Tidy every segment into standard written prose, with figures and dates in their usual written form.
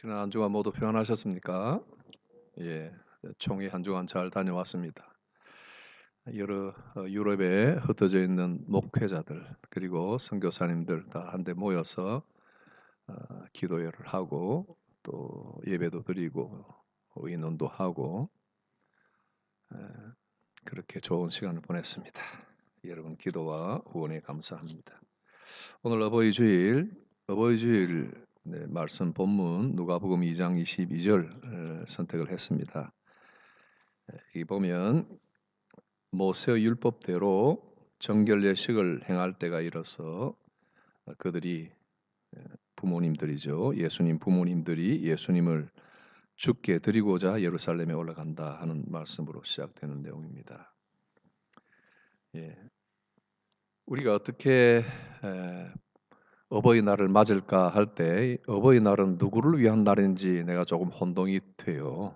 지난 한 주간 모두 평안하셨습니까? 예, 총회 한 주간 잘 다녀왔습니다. 여러 유럽에 흩어져 있는 목회자들 그리고 선교사님들 다 한데 모여서 기도회를 하고 또 예배도 드리고 의논도 하고 에, 그렇게 좋은 시간을 보냈습니다. 여러분 기도와 후원에 감사합니다. 오늘 어버이 주일 네, 말씀 본문 누가복음 2장 22절 선택을 했습니다. 이 보면 모세의 율법대로 정결 예식을 행할 때가 이르서 그들이 부모님들이죠. 예수님 부모님들이 예수님을 죽게 드리고자 예루살렘에 올라간다 하는 말씀으로 시작되는 내용입니다. 예, 우리가 어떻게 어버이날을 맞을까 할 때 어버이날은 누구를 위한 날인지 내가 조금 혼동이 돼요.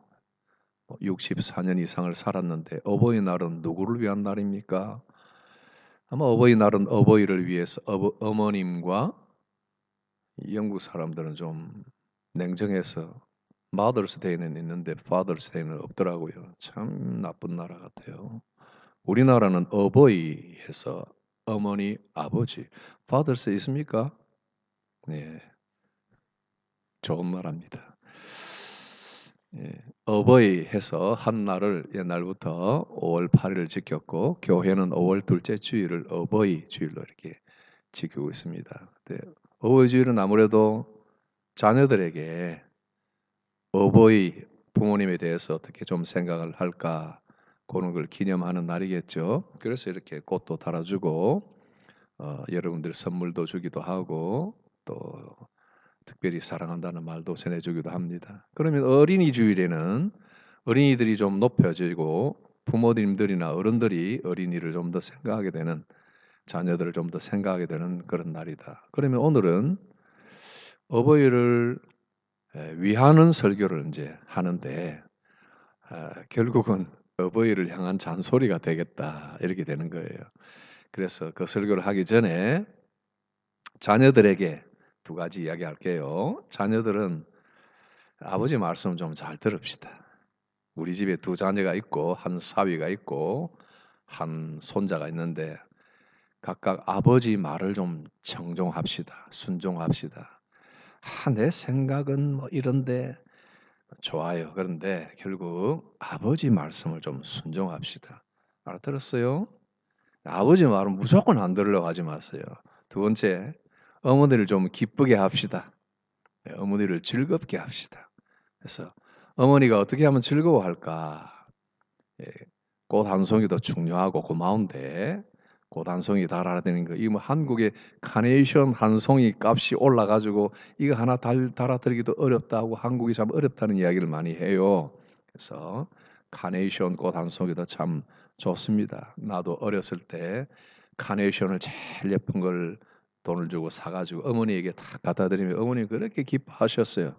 64년 이상을 살았는데 어버이날은 누구를 위한 날입니까? 아마 어버이날은 어버이를 위해서 어머님과 영국 사람들은 좀 냉정해서 Mother's Day는 있는데 Father's Day는 없더라고요. 참 나쁜 나라 같아요. 우리나라는 어버이 해서 어머니, 아버지 Father's Day 있습니까? 네, 좋은 나라입니다. 예, 어버이 해서 한 날을 옛날부터 5월 8일을 지켰고 교회는 5월 둘째 주일을 어버이 주일로 이렇게 지키고 있습니다. 어버이 주일은 아무래도 자녀들에게 어버이 부모님에 대해서 어떻게 좀 생각을 할까 그런 걸 기념하는 날이겠죠. 그래서 이렇게 꽃도 달아주고 여러분들 선물도 주기도 하고 또 특별히 사랑한다는 말도 전해주기도 합니다. 그러면 어린이 주일에는 어린이들이 좀 높여지고 부모님들이나 어른들이 어린이를 좀 더 생각하게 되는 자녀들을 좀 더 생각하게 되는 그런 날이다. 그러면 오늘은 어버이를 위하는 설교를 이제 하는데 결국은 어버이를 향한 잔소리가 되겠다 이렇게 되는 거예요. 그래서 그 설교를 하기 전에 자녀들에게 두 가지 이야기할게요. 자녀들은 아버지 말씀 좀 잘 들읍시다. 우리 집에 두 자녀가 있고 한 사위가 있고 한 손자가 있는데 각각 아버지 말을 좀 청종합시다. 순종합시다. 내 생각은 뭐 이런데 좋아요. 그런데 결국 아버지 말씀을 좀 순종합시다. 알아들었어요? 아버지 말은 무조건 안 들으려고 하지 마세요. 두 번째, 어머니를 좀 기쁘게 합시다. 어머니를 즐겁게 합시다. 그래서 어머니가 어떻게 하면 즐거워할까? 예, 꽃 한 송이도 중요하고 고마운데 꽃 한 송이 달아드리는 거, 이거 뭐 한국의 카네이션 한 송이 값이 올라가지고 이거 하나 달아드리기도 어렵다고 한국이 참 어렵다는 이야기를 많이 해요. 그래서 카네이션 꽃 한 송이도 참 좋습니다. 나도 어렸을 때 카네이션을 제일 예쁜 걸 돈을 주고 사가지고 어머니에게 다 갖다 드리면 어머니 그렇게 기뻐하셨어요.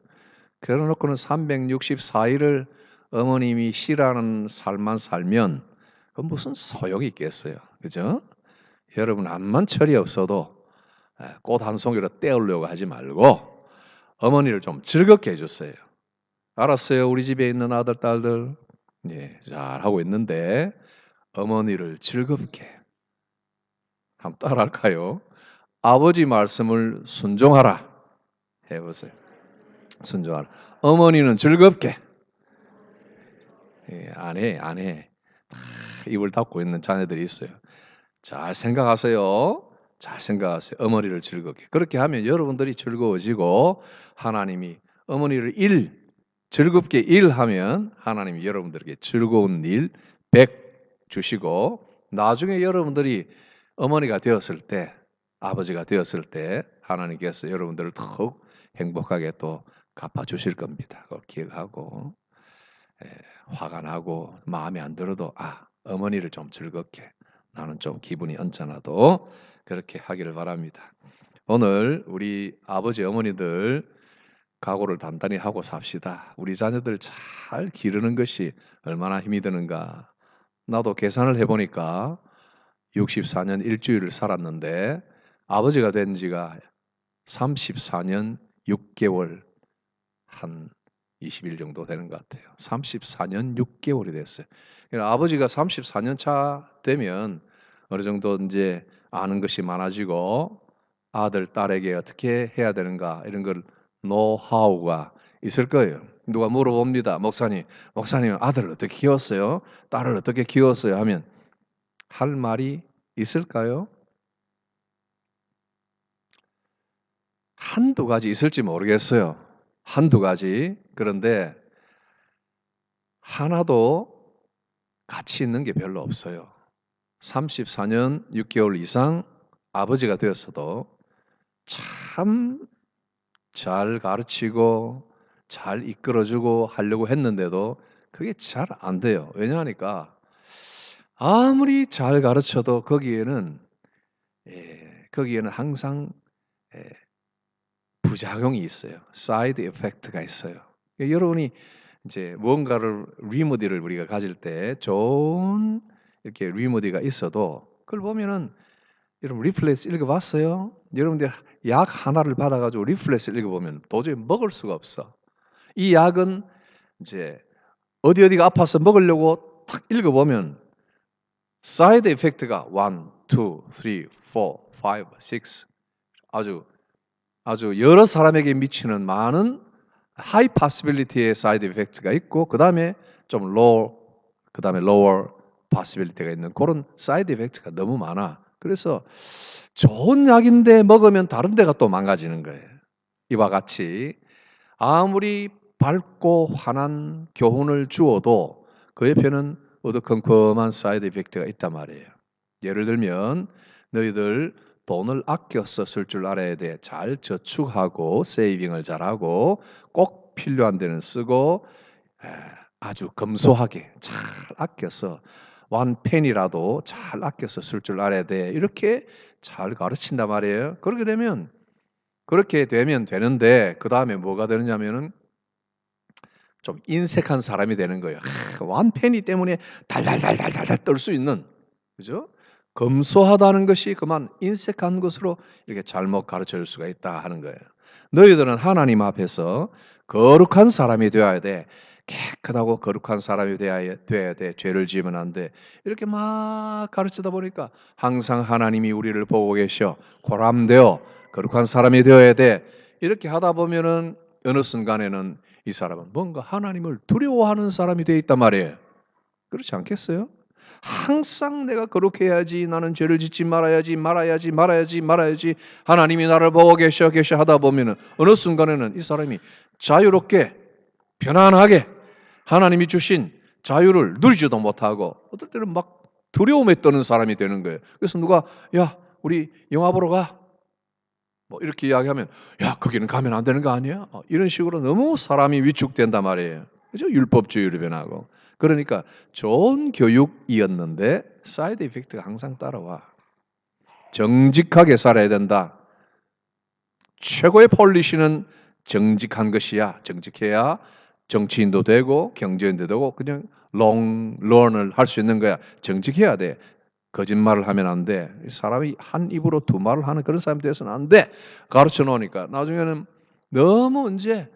그래놓고는 364일을 어머님이 싫어하는 삶만 살면 그 무슨 소용이 있겠어요. 그죠? 여러분 암만 철이 없어도 꽃 한 송이로 때우려고 하지 말고 어머니를 좀 즐겁게 해주세요. 알았어요? 우리 집에 있는 아들, 딸들. 예, 잘하고 있는데 어머니를 즐겁게 한번 따라할까요? 아버지 말씀을 순종하라. 해보세요. 순종하라. 어머니는 즐겁게. 예, 안 해, 안 해. 다 입을 닫고 있는 자녀들이 있어요. 잘 생각하세요. 잘 생각하세요. 어머니를 즐겁게. 그렇게 하면 여러분들이 즐거워지고 하나님이 어머니를 즐겁게 일하면 하나님이 여러분들에게 즐거운 일 100 주시고 나중에 여러분들이 어머니가 되었을 때 아버지가 되었을 때 하나님께서 여러분들을 더욱 행복하게 또 갚아주실 겁니다. 그걸 기억하고 화가 나고 마음에 안 들어도 어머니를 좀 즐겁게 나는 좀 기분이 언짢아도 그렇게 하기를 바랍니다. 오늘 우리 아버지 어머니들 각오를 단단히 하고 삽시다. 우리 자녀들 잘 기르는 것이 얼마나 힘이 드는가. 나도 계산을 해보니까 64년 일주일을 살았는데 아버지가 된 지가 34년 6개월 한 20일 정도 되는 것 같아요. 34년 6개월이 됐어요. 그러니까 아버지가 34년 차 되면 어느 정도 이제 아는 것이 많아지고 아들, 딸에게 어떻게 해야 되는가 이런 걸 노하우가 있을 거예요. 누가 물어봅니다. 목사님 아들을 어떻게 키웠어요? 딸을 어떻게 키웠어요? 하면 할 말이 있을까요? 한두 가지 있을지 모르겠어요. 한두 가지. 그런데 하나도 가치 있는 게 별로 없어요. 34년 6개월 이상 아버지가 되었어도 참 잘 가르치고 잘 이끌어주고 하려고 했는데도 그게 잘 안 돼요. 왜냐하니까 아무리 잘 가르쳐도 거기에는 항상 예, 부작용이 있어요. 사이드 이펙트가 있어요. 그러니까 여러분이 이제 뭔가를 리모디를 우리가 가질 때 좋은 이렇게 리모디가 있어도 그걸 보면은 여러분 리플렉스 읽어봤어요? 여러분들 약 하나를 받아가지고 리플렉스 읽어보면 도저히 먹을 수가 없어. 이 약은 이제 어디가 아파서 먹으려고 탁 읽어보면 사이드 이펙트가 1, 2, 3, 4, 5, 6 아주 여러 사람에게 미치는 많은 하이 파시빌리티의 사이드 이펙트가 있고 그다음에 좀 로우 그다음에 로워 파시빌리티가 있는 그런 사이드 이펙트가 너무 많아. 그래서 좋은 약인데 먹으면 다른 데가 또 망가지는 거예요. 이와 같이 아무리 밝고 환한 교훈을 주어도 그 옆에는 어두컴컴한 사이드 이펙트가 있단 말이에요. 예를 들면 너희들 돈을 아껴서 쓸 줄 알아야 돼. 잘 저축하고 세이빙을 잘하고 꼭 필요한 데는 쓰고 아주 검소하게 잘 아껴서 원 펜이라도 잘 아껴서 쓸 줄 알아야 돼. 이렇게 잘 가르친단 말이에요. 그렇게 되면 되는데 그 다음에 뭐가 되느냐면은 좀 인색한 사람이 되는 거예요. 원 펜이 때문에 달달달달달달 떨 수 있는 그죠? 검소하다는 것이 그만 인색한 것으로 이렇게 잘못 가르쳐 줄 수가 있다 하는 거예요. 너희들은 하나님 앞에서 거룩한 사람이 되어야 돼. 깨끗하고 거룩한 사람이 돼야 돼. 죄를 지으면 안 돼. 이렇게 막 가르치다 보니까 항상 하나님이 우리를 보고 계셔. 고람되어 거룩한 사람이 되어야 돼. 이렇게 하다 보면은 어느 순간에는 이 사람은 뭔가 하나님을 두려워하는 사람이 되어 있단 말이에요. 그렇지 않겠어요? 항상 내가 거룩해야지, 나는 죄를 짓지 말아야지. 하나님이 나를 보고 계셔 하다 보면은 어느 순간에는 이 사람이 자유롭게 편안하게 하나님이 주신 자유를 누리지도 못하고 어떨 때는 막 두려움에 떠는 사람이 되는 거예요. 그래서 누가 야 우리 영화 보러 가. 뭐 이렇게 이야기하면 야 거기는 가면 안 되는 거 아니야? 이런 식으로 너무 사람이 위축된단 말이에요. 그죠? 율법주의로 변하고. 그러니까 좋은 교육이었는데 사이드 이펙트가 항상 따라와. 정직하게 살아야 된다. 최고의 폴리시는 정직한 것이야. 정직해야 정치인도 되고 경제인도 되고 그냥 롱런을 할 수 있는 거야. 정직해야 돼. 거짓말을 하면 안 돼. 사람이 한 입으로 두 말을 하는 그런 사람이 돼서는 안 돼. 가르쳐 놓으니까 나중에는 너무 이제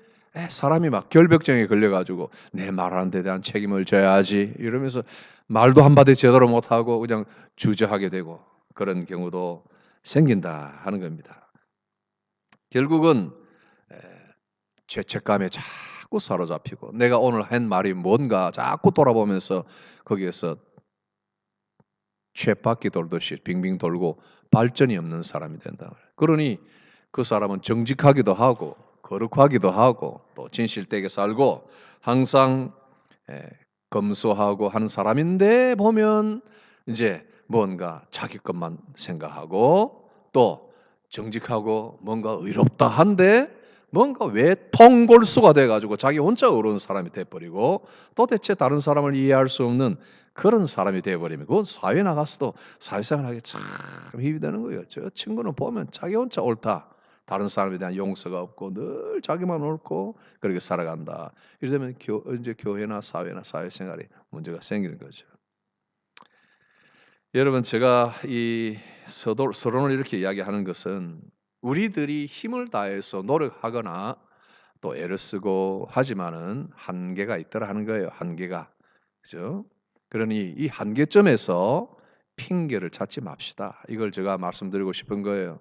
사람이 막 결벽증에 걸려가지고 내 말하는 데 대한 책임을 져야지 이러면서 말도 한마디 제대로 못하고 그냥 주저하게 되고 그런 경우도 생긴다 하는 겁니다. 결국은 에, 죄책감에 자꾸 사로잡히고 내가 오늘 한 말이 뭔가 자꾸 돌아보면서 거기에서 쳇바퀴 돌듯이 빙빙 돌고 발전이 없는 사람이 된다. 그러니 그 사람은 정직하기도 하고 거룩하기도 하고 또 진실되게 살고 항상 에, 검소하고 하는 사람인데 보면 이제 뭔가 자기 것만 생각하고 또 정직하고 뭔가 의롭다 한데 뭔가 왜 통골수가 돼가지고 자기 혼자 어려운 사람이 돼버리고 도대체 다른 사람을 이해할 수 없는 그런 사람이 돼버리면 그건 사회에 나가서도 사회생활하기 참 힘이 되는 거예요. 저 친구는 보면 자기 혼자 옳다. 다른 사람에 대한 용서가 없고 늘 자기만 옳고 그렇게 살아간다. 이러면 이제 교회나 사회나 사회생활에 문제가 생기는 거죠. 여러분 제가 이 서론을 이렇게 이야기하는 것은 우리들이 힘을 다해서 노력하거나 또 애를 쓰고 하지만은 한계가 있더라 하는 거예요. 한계가. 그죠? 그러니 이 한계점에서 핑계를 찾지 맙시다. 이걸 제가 말씀드리고 싶은 거예요.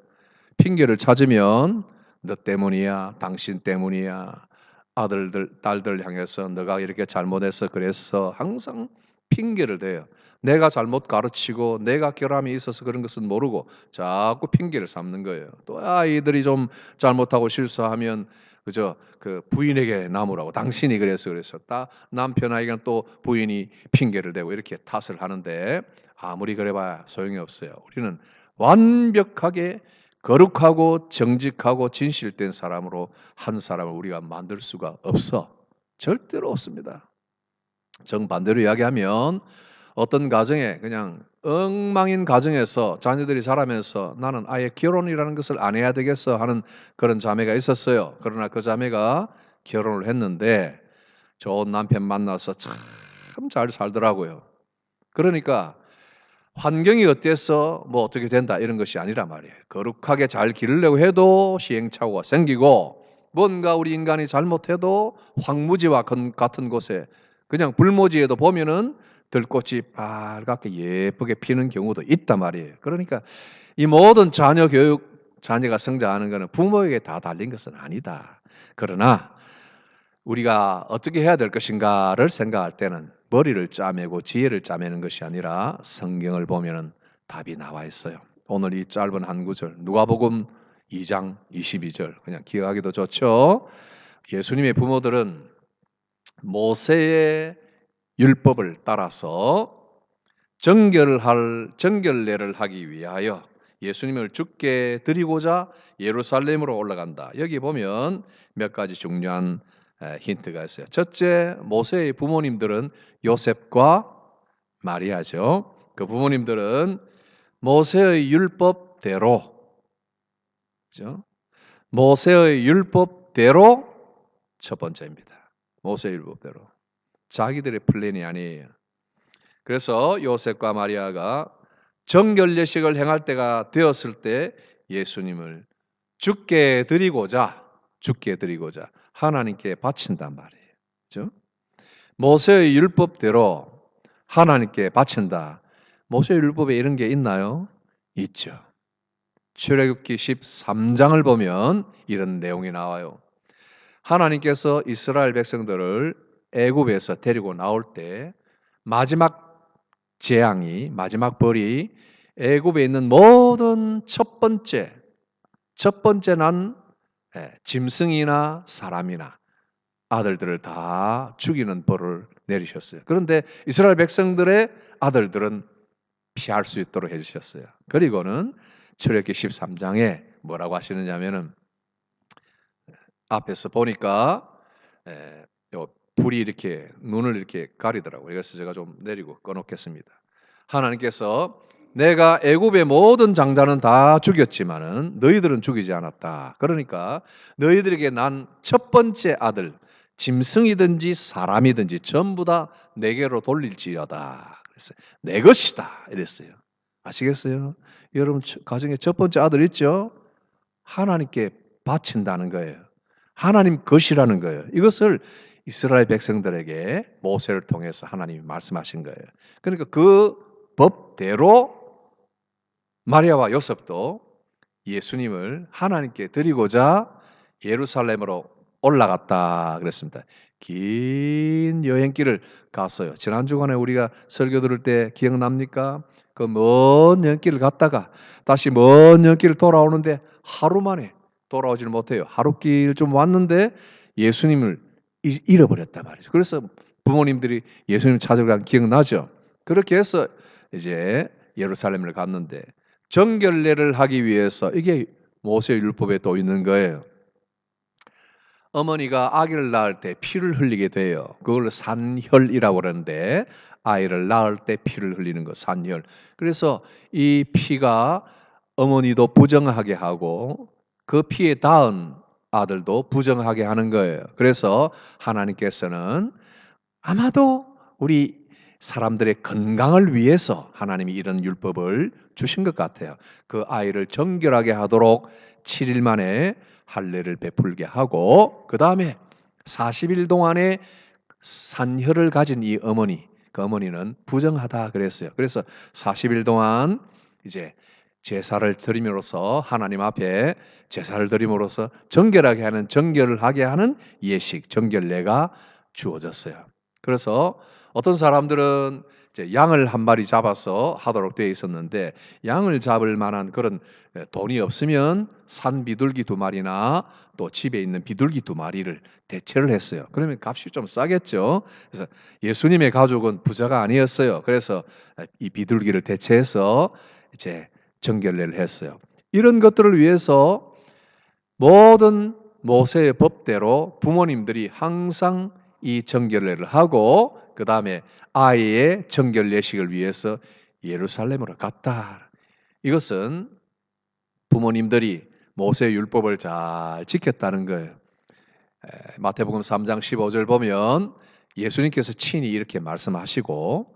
핑계를 찾으면 너 때문이야, 당신 때문이야, 아들들, 딸들 향해서 너가 이렇게 잘못해서 그랬어. 항상 핑계를 대요. 내가 잘못 가르치고 내가 결함이 있어서 그런 것은 모르고 자꾸 핑계를 삼는 거예요. 또 아이들이 좀 잘못하고 실수하면 그저 그 부인에게 나무라고 당신이 그래서 그랬었다. 남편에게는 또 부인이 핑계를 대고 이렇게 탓을 하는데 아무리 그래봐야 소용이 없어요. 우리는 완벽하게 거룩하고 정직하고 진실된 사람으로 한 사람을 우리가 만들 수가 없어. 절대로 없습니다. 정반대로 이야기하면 어떤 가정에 그냥 엉망인 가정에서 자녀들이 자라면서 나는 아예 결혼이라는 것을 안 해야 되겠어 하는 그런 자매가 있었어요. 그러나 그 자매가 결혼을 했는데 좋은 남편 만나서 참 잘 살더라고요. 그러니까 환경이 어때서 뭐 어떻게 된다 이런 것이 아니란 말이에요. 거룩하게 잘 기르려고 해도 시행착오가 생기고 뭔가 우리 인간이 잘못해도 황무지와 같은 곳에 그냥 불모지에도 보면은 들꽃이 빨갛게 예쁘게 피는 경우도 있단 말이에요. 그러니까 이 모든 자녀 교육, 자녀가 성장하는 것은 부모에게 다 달린 것은 아니다. 그러나 우리가 어떻게 해야 될 것인가를 생각할 때는 머리를 짜매고 지혜를 짜매는 것이 아니라 성경을 보면은 답이 나와 있어요. 오늘 이 짧은 한 구절 누가복음 2장 22절 그냥 기억하기도 좋죠. 예수님의 부모들은 모세의 율법을 따라서 정결례를 하기 위하여 예수님을 죽게 드리고자 예루살렘으로 올라간다. 여기 보면 몇 가지 중요한 힌트가 있어요. 첫째, 모세의 부모님들은 요셉과 마리아죠. 그 부모님들은 모세의 율법대로, 그죠? 모세의 율법대로 첫 번째입니다. 모세의 율법대로. 자기들의 플랜이 아니에요. 그래서 요셉과 마리아가 정결례식을 행할 때가 되었을 때 예수님을 죽게 드리고자 하나님께 바친단 말이에요. 그렇죠? 모세의 율법대로 하나님께 바친다. 모세의 율법에 이런 게 있나요? 있죠. 출애굽기 13장을 보면 이런 내용이 나와요. 하나님께서 이스라엘 백성들을 애굽에서 데리고 나올 때 마지막 마지막 벌이 애굽에 있는 모든 첫 번째 난 짐승이나 사람이나 아들들을 다 죽이는 벌을 내리셨어요. 그런데 이스라엘 백성들의 아들들은 피할 수 있도록 해주셨어요. 그리고는 출애굽기 13장에 뭐라고 하시느냐면은 앞에서 보니까 불이 이렇게 눈을 이렇게 가리더라고요. 그래서 제가 좀 내리고 꺼놓겠습니다. 하나님께서 내가 애굽의 모든 장자는 다 죽였지만은 너희들은 죽이지 않았다. 그러니까 너희들에게 난 첫 번째 아들 짐승이든지 사람이든지 전부 다 내게로 돌릴지어다. 그랬어요. 내 것이다. 이랬어요. 아시겠어요? 여러분 가정에 첫 번째 아들 있죠? 하나님께 바친다는 거예요. 하나님 것이라는 거예요. 이것을 이스라엘 백성들에게 모세를 통해서 하나님이 말씀하신 거예요. 그러니까 그 법대로 마리아와 요셉도 예수님을 하나님께 드리고자 예루살렘으로 올라갔다 그랬습니다. 긴 여행길을 갔어요. 지난 주간에 우리가 설교 들을 때 기억납니까? 그 먼 여행길을 갔다가 다시 먼 여행길을 돌아오는데 하루 만에 돌아오질 못해요. 하루길 좀 왔는데 예수님을 잃어버렸단 말이죠. 그래서 부모님들이 예수님 찾으러 간 기억나죠? 그렇게 해서 이제 예루살렘을 갔는데 정결례를 하기 위해서 이게 모세 율법에 또 있는 거예요. 어머니가 아기를 낳을 때 피를 흘리게 돼요. 그걸 산혈이라고 그러는데 아이를 낳을 때 피를 흘리는 거 산혈. 그래서 이 피가 어머니도 부정하게 하고 그 피에 닿은 아들도 부정하게 하는 거예요. 그래서 하나님께서는 아마도 우리 사람들의 건강을 위해서 하나님이 이런 율법을 주신 것 같아요. 그 아이를 정결하게 하도록 7일 만에 할례를 베풀게 하고 그 다음에 40일 동안에 산혈을 가진 이 어머니, 그 어머니는 부정하다 그랬어요. 그래서 40일 동안 이제 제사를 드림으로써 하나님 앞에 제사를 드림으로써 정결하게 하는, 정결을 하게 하는 예식, 정결례가 주어졌어요. 그래서 어떤 사람들은 이제 양을 한 마리 잡아서 하도록 되어 있었는데 양을 잡을 만한 그런 돈이 없으면 산 비둘기 2마리나 또 집에 있는 비둘기 2마리를 대체를 했어요. 그러면 값이 좀 싸겠죠. 그래서 예수님의 가족은 부자가 아니었어요. 그래서 이 비둘기를 대체해서 이제 정결례를 했어요. 이런 것들을 위해서 모든 모세의 법대로 부모님들이 항상 이 정결례를 하고 그 다음에 아이의 정결례식을 위해서 예루살렘으로 갔다. 이것은 부모님들이 모세의 율법을 잘 지켰다는 거예요. 마태복음 3장 15절 보면 예수님께서 친히 이렇게 말씀하시고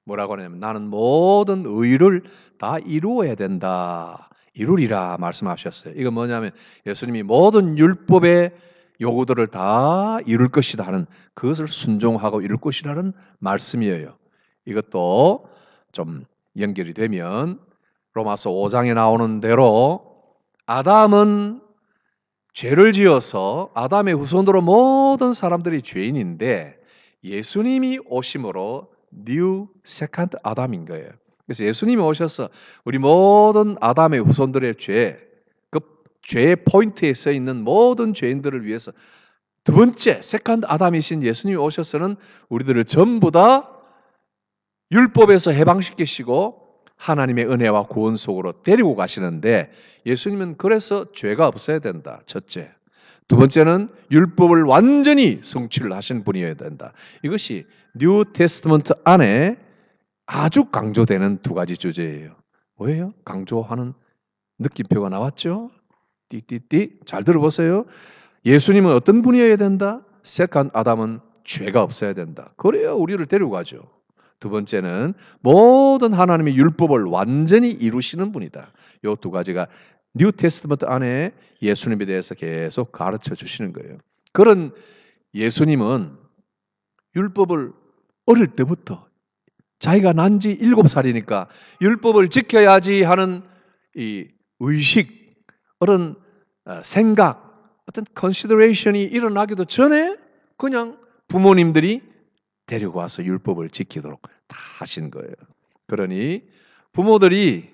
뭐라고 하냐면 나는 모든 의를 다 이루어야 된다. 이루리라 말씀하셨어요. 이건 뭐냐면 예수님이 모든 율법의 요구들을 다 이룰 것이다 하는, 그것을 순종하고 이룰 것이라는 말씀이에요. 이것도 좀 연결이 되면 로마서 5장에 나오는 대로 아담은 죄를 지어서 아담의 후손으로 모든 사람들이 죄인인데 예수님이 오심으로 뉴 세컨드 아담인 거예요. 그래서 예수님이 오셔서 우리 모든 아담의 후손들의 죄, 그 죄의 포인트에 서 있는 모든 죄인들을 위해서 두 번째 세컨드 아담이신 예수님이 오셔서는 우리들을 전부 다 율법에서 해방시키시고 하나님의 은혜와 구원 속으로 데리고 가시는데 예수님은 그래서 죄가 없어야 된다. 첫째. 두 번째는 율법을 완전히 성취를 하신 분이어야 된다. 이것이 뉴 테스트먼트 안에 아주 강조되는 두 가지 주제예요. 뭐예요? 강조하는 느낌표가 나왔죠? 띠띠띠. 잘 들어보세요. 예수님은 어떤 분이어야 된다? 세컨 아담은 죄가 없어야 된다. 그래야 우리를 데리고 가죠. 두 번째는 모든 하나님의 율법을 완전히 이루시는 분이다. 이 두 가지가 뉴 테스트먼트 안에 예수님에 대해서 계속 가르쳐 주시는 거예요. 그런 예수님은 율법을 어릴 때부터 자기가 난 지 7살이니까 율법을 지켜야지 하는 이 의식, 그런 생각, 어떤 컨시더레이션이 일어나기도 전에 그냥 부모님들이 데리고 와서 율법을 지키도록 다 하신 거예요. 그러니 부모들이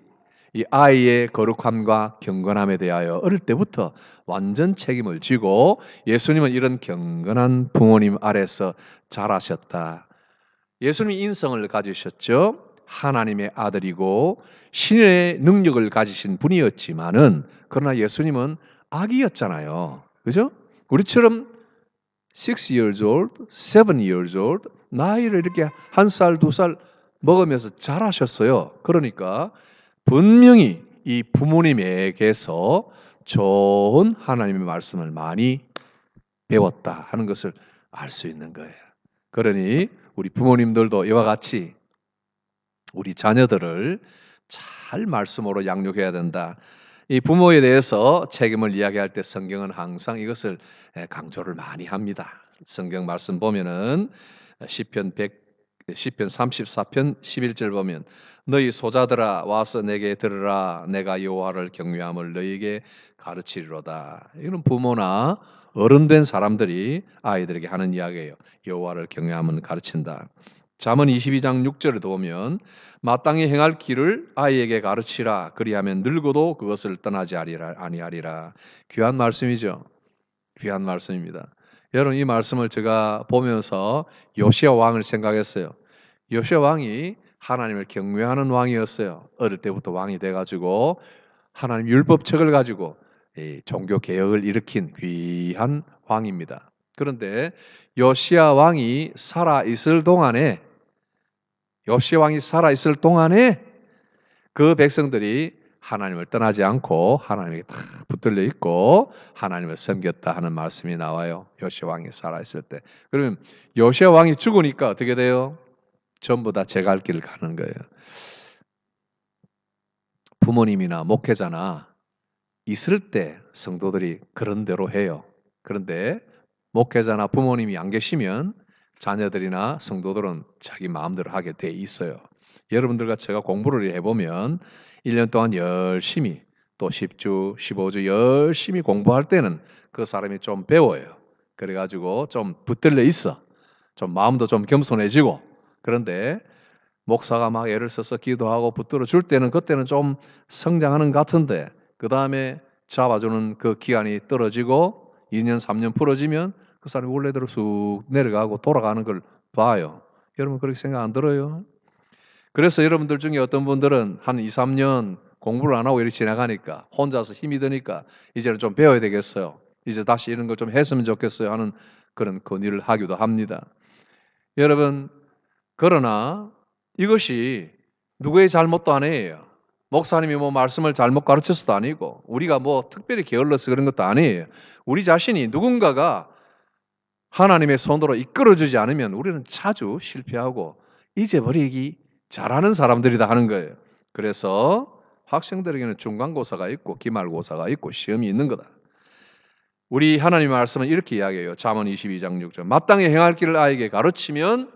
이 아이의 거룩함과 경건함에 대하여 어릴 때부터 완전 책임을 지고 예수님은 이런 경건한 부모님 아래서 자라셨다. 예수님이 인성을 가지셨죠. 하나님의 아들이고 신의 능력을 가지신 분이었지만은 그러나 예수님은 아기였잖아요. 그죠? 우리처럼 6 years old, 7 years old 나이를 이렇게 1살, 2살 먹으면서 자라셨어요. 그러니까 분명히 이 부모님에게서 좋은 하나님의 말씀을 많이 배웠다 하는 것을 알 수 있는 거예요. 그러니 우리 부모님들도 이와 같이 우리 자녀들을 잘 말씀으로 양육해야 된다. 이 부모에 대해서 책임을 이야기할 때 성경은 항상 이것을 강조를 많이 합니다. 성경 말씀 보면은 시편 34편 11절 보면 너희 소자들아 와서 내게 들으라 내가 여호와를 경외함을 너희에게 가르치리로다. 이건 부모나 어른된 사람들이 아이들에게 하는 이야기예요. 여호와를 경외함은 가르친다. 잠언 22장 6절에도 보면 마땅히 행할 길을 아이에게 가르치라 그리하면 늙어도 그것을 떠나지 아니하리라. 귀한 말씀이죠. 귀한 말씀입니다. 여러분 이 말씀을 제가 보면서 요시야 왕을 생각했어요. 요시야 왕이 하나님을 경외하는 왕이었어요. 어릴 때부터 왕이 돼가지고 하나님 율법책을 가지고 종교 개혁을 일으킨 귀한 왕입니다. 그런데 요시야 왕이 살아 있을 동안에 그 백성들이 하나님을 떠나지 않고 하나님에게 다 붙들려 있고 하나님을 섬겼다 하는 말씀이 나와요. 요시야 왕이 살아 있을 때. 그러면 요시야 왕이 죽으니까 어떻게 돼요? 전부 다 제 갈 길을 가는 거예요. 부모님이나 목회자나 있을 때 성도들이 그런 대로 해요. 그런데 목회자나 부모님이 안 계시면 자녀들이나 성도들은 자기 마음대로 하게 돼 있어요. 여러분들과 제가 공부를 해보면 1년 동안 열심히 또 10주, 15주 열심히 공부할 때는 그 사람이 좀 배워요. 그래가지고 좀 붙들려 있어. 좀 마음도 좀 겸손해지고. 그런데 목사가 막 애를 써서 기도하고 붙들어 줄 때는 그때는 좀 성장하는 것 같은데 그 다음에 잡아주는 그 기간이 떨어지고 2년, 3년 풀어지면 그 사람이 원래대로 쑥 내려가고 돌아가는 걸 봐요. 여러분 그렇게 생각 안 들어요? 그래서 여러분들 중에 어떤 분들은 한 2, 3년 공부를 안 하고 이렇게 지나가니까 혼자서 힘이 드니까 이제는 좀 배워야 되겠어요. 이제 다시 이런 걸 좀 했으면 좋겠어요 하는 그런 건의를 하기도 합니다. 여러분 그러나 이것이 누구의 잘못도 아니에요. 목사님이 뭐 말씀을 잘못 가르쳐서도 아니고 우리가 뭐 특별히 게을러서 그런 것도 아니에요. 우리 자신이 누군가가 하나님의 손으로 이끌어주지 않으면 우리는 자주 실패하고 잊어버리기 잘하는 사람들이다 하는 거예요. 그래서 학생들에게는 중간고사가 있고 기말고사가 있고 시험이 있는 거다. 우리 하나님의 말씀은 이렇게 이야기해요. 잠언 22장 6절 마땅히 행할 길을 아이에게 가르치면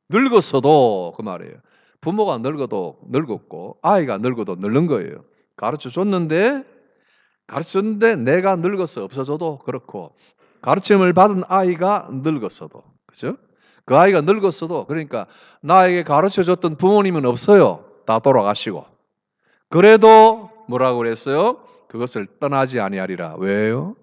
늙었어도 그 말이에요. 부모가 늙어도 늙었고 아이가 늙어도 늙은 거예요. 가르쳐줬는데 내가 늙어서 없어져도 그렇고 가르침을 받은 아이가 늙었어도 그죠? 그 아이가 늙었어도 그러니까 나에게 가르쳐줬던 부모님은 없어요. 다 돌아가시고 그래도 뭐라고 그랬어요? 그것을 떠나지 아니하리라. 왜요?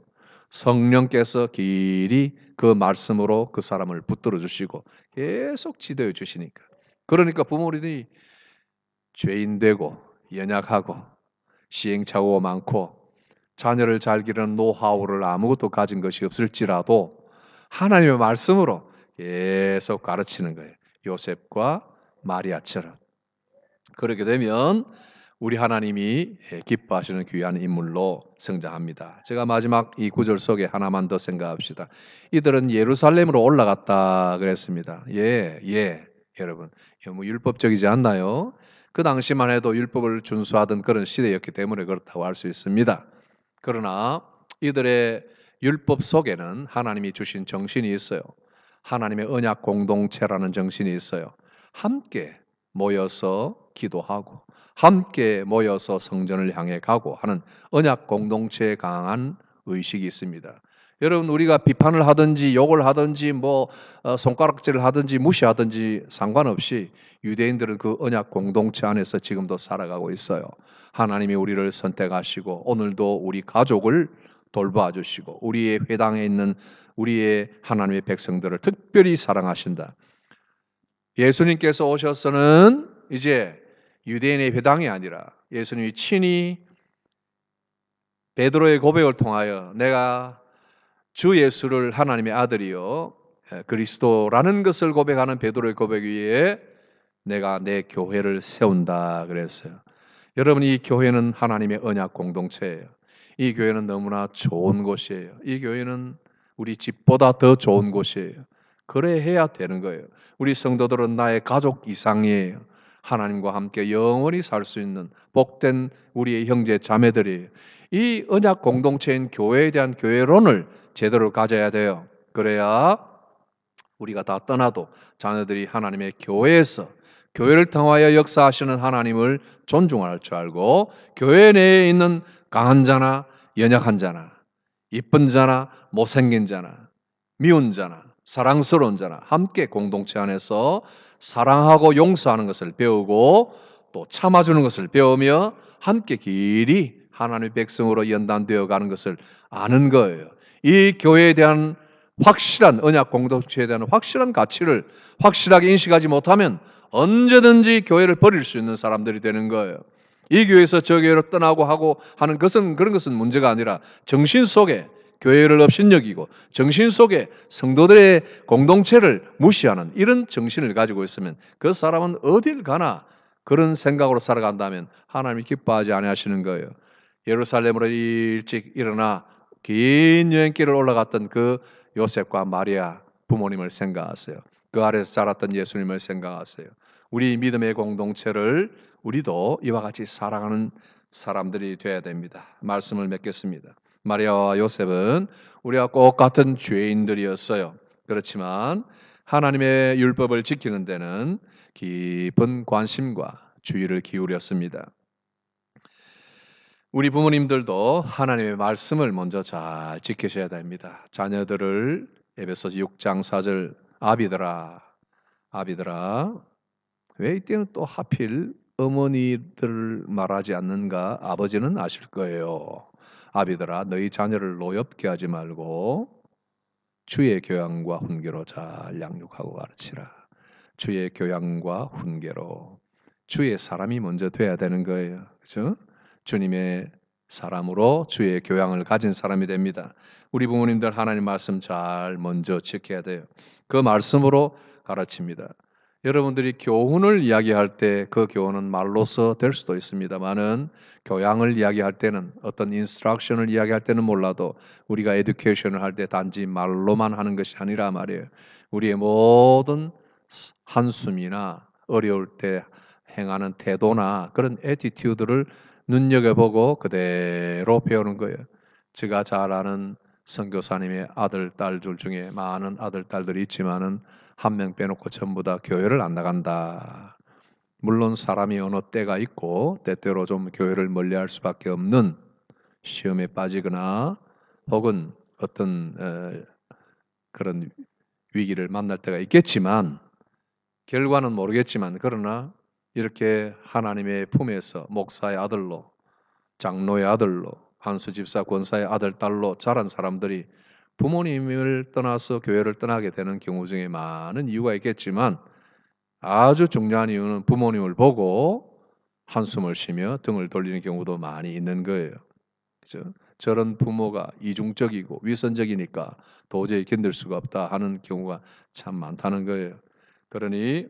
성령께서 길이 그 말씀으로 그 사람을 붙들어 주시고 계속 지도해 주시니까. 그러니까 부모님이 죄인 되고 연약하고 시행착오가 많고 자녀를 잘 기르는 노하우를 아무것도 가진 것이 없을지라도 하나님의 말씀으로 계속 가르치는 거예요. 요셉과 마리아처럼. 그렇게 되면 우리 하나님이 기뻐하시는 귀한 인물로 성장합니다. 제가 마지막 이 구절 속에 하나만 더 생각합시다. 이들은 예루살렘으로 올라갔다 그랬습니다. 예, 여러분. 너무 율법적이지 않나요? 그 당시만 해도 율법을 준수하던 그런 시대였기 때문에 그렇다고 할 수 있습니다. 그러나 이들의 율법 속에는 하나님이 주신 정신이 있어요. 하나님의 언약 공동체라는 정신이 있어요. 함께 모여서 기도하고 함께 모여서 성전을 향해 가고 하는 언약 공동체에 강한 의식이 있습니다. 여러분 우리가 비판을 하든지 욕을 하든지 뭐 손가락질을 하든지 무시하든지 상관없이 유대인들은 그 언약 공동체 안에서 지금도 살아가고 있어요. 하나님이 우리를 선택하시고 오늘도 우리 가족을 돌봐 주시고 우리의 회당에 있는 우리의 하나님의 백성들을 특별히 사랑하신다. 예수님께서 오셔서는 이제 유대인의 회당이 아니라 예수님이 친히 베드로의 고백을 통하여 내가 주 예수를 하나님의 아들이요 그리스도라는 것을 고백하는 베드로의 고백 위에 내가 내 교회를 세운다 그랬어요. 여러분 이 교회는 하나님의 언약 공동체예요. 이 교회는 너무나 좋은 곳이에요. 이 교회는 우리 집보다 더 좋은 곳이에요. 그래 해야 되는 거예요. 우리 성도들은 나의 가족 이상이에요. 하나님과 함께 영원히 살 수 있는 복된 우리의 형제 자매들이에요. 이 언약 공동체인 교회에 대한 교회론을 제대로 가져야 돼요. 그래야 우리가 다 떠나도 자녀들이 하나님의 교회에서 교회를 통하여 역사하시는 하나님을 존중할 줄 알고 교회 내에 있는 강한 자나 연약한 자나 이쁜 자나 못생긴 자나 미운 자나 사랑스러운 자나 함께 공동체 안에서 사랑하고 용서하는 것을 배우고 또 참아주는 것을 배우며 함께 길이 하나님의 백성으로 연단되어 가는 것을 아는 거예요. 이 교회에 대한 확실한 언약 공동체에 대한 확실한 가치를 확실하게 인식하지 못하면 언제든지 교회를 버릴 수 있는 사람들이 되는 거예요. 이 교회에서 저 교회로 떠나고 하고 하는 것은 그런 것은 문제가 아니라 정신 속에 교회를 업신여기고 정신 속에 성도들의 공동체를 무시하는 이런 정신을 가지고 있으면 그 사람은 어딜 가나 그런 생각으로 살아간다면 하나님이 기뻐하지 아니하시는 거예요. 예루살렘으로 일찍 일어나 긴 여행길을 올라갔던 그 요셉과 마리아 부모님을 생각하세요. 그 아래에서 자랐던 예수님을 생각하세요. 우리 믿음의 공동체를 우리도 이와 같이 사랑하는 사람들이 되어야 됩니다. 말씀을 맺겠습니다. 마리아와 요셉은 우리가 꼭 같은 죄인들이었어요. 그렇지만 하나님의 율법을 지키는 데는 깊은 관심과 주의를 기울였습니다. 우리 부모님들도 하나님의 말씀을 먼저 잘 지키셔야 됩니다. 자녀들을 에베소서 6장 4절 아비들아 왜 이때는 또 하필 어머니들 말하지 않는가? 아버지는 아실 거예요. 아비들아 너희 자녀를 노엽게 하지 말고 주의 교양과 훈계로 잘 양육하고 가르치라. 주의 교양과 훈계로 주의 사람이 먼저 돼야 되는 거예요. 그렇죠? 주님의 사람으로 주의 교양을 가진 사람이 됩니다. 우리 부모님들 하나님 말씀 잘 먼저 지켜야 돼요. 그 말씀으로 가르칩니다. 여러분들이 교훈을 이야기할 때 그 교훈은 말로서 될 수도 있습니다만은 교양을 이야기할 때는 어떤 인스트럭션을 이야기할 때는 몰라도 우리가 에듀케이션을 할 때 단지 말로만 하는 것이 아니라 말이에요. 우리의 모든 한숨이나 어려울 때 행하는 태도나 그런 애티튜드를 눈여겨보고 그대로 배우는 거예요. 제가 잘 아는 선교사님의 아들, 딸들 중에 많은 아들, 딸들이 있지만은 한 명 빼놓고 전부 다 교회를 안 나간다. 물론 사람이 어느 때가 있고 때때로 좀 교회를 멀리할 수밖에 없는 시험에 빠지거나 혹은 어떤 그런 위기를 만날 때가 있겠지만 결과는 모르겠지만 그러나 이렇게 하나님의 품에서 목사의 아들로 장로의 아들로 한수 집사 권사의 아들 딸로 자란 사람들이 부모님을 떠나서 교회를 떠나게 되는 경우 중에 많은 이유가 있겠지만 아주 중요한 이유는 부모님을 보고 한숨을 쉬며 등을 돌리는 경우도 많이 있는 거예요. 그죠? 저런 부모가 이중적이고 위선적이니까 도저히 견딜 수가 없다 하는 경우가 참 많다는 거예요. 그러니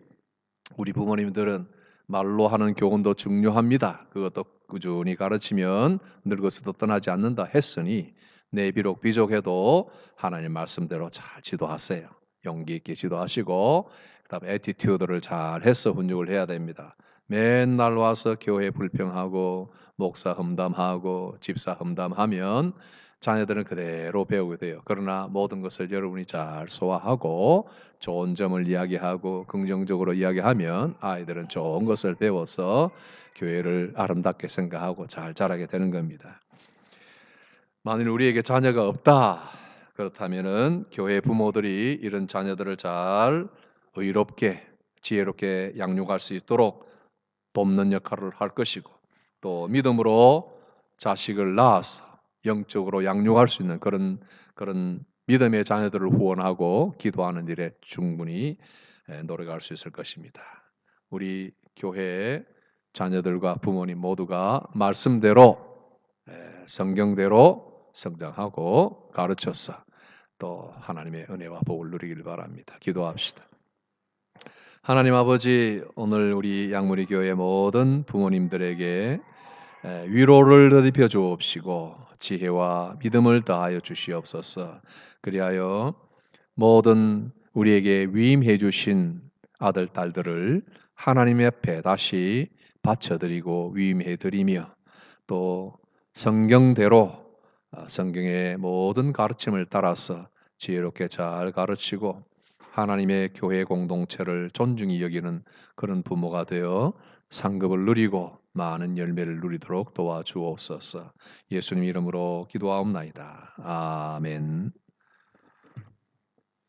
우리 부모님들은 말로 하는 교훈도 중요합니다. 그것도 꾸준히 가르치면 늙어서도 떠나지 않는다 했으니 내 비록 비족해도 하나님 말씀대로 잘 지도하세요. 용기 있게 지도하시고 그다음에 애티튜드를 잘 해서 훈육을 해야 됩니다. 맨날 와서 교회 불평하고 목사 험담하고 집사 험담하면 자녀들은 그대로 배우게 돼요. 그러나 모든 것을 여러분이 잘 소화하고 좋은 점을 이야기하고 긍정적으로 이야기하면 아이들은 좋은 것을 배워서 교회를 아름답게 생각하고 잘 자라게 되는 겁니다. 만일 우리에게 자녀가 없다 그렇다면은 교회 부모들이 이런 자녀들을 잘 의롭게 지혜롭게 양육할 수 있도록 돕는 역할을 할 것이고 또 믿음으로 자식을 낳아서 영적으로 양육할 수 있는 그런 믿음의 자녀들을 후원하고 기도하는 일에 충분히 노력할 수 있을 것입니다. 우리 교회의 자녀들과 부모님 모두가 말씀대로 성경대로 성장하고 가르쳐서 또 하나님의 은혜와 복을 누리길 바랍니다. 기도합시다. 하나님 아버지, 오늘 우리 양무리 교회 모든 부모님들에게 위로를 더입혀 주옵시고 지혜와 믿음을 더하여 주시옵소서. 그리하여 모든 우리에게 위임해 주신 아들 딸들을 하나님 앞에 다시 바쳐드리고 위임해 드리며 또 성경대로 성경의 모든 가르침을 따라서 지혜롭게 잘 가르치고 하나님의 교회 공동체를 존중히 여기는 그런 부모가 되어 상급을 누리고 많은 열매를 누리도록 도와주옵소서. 예수님 이름으로 기도하옵나이다. 아멘.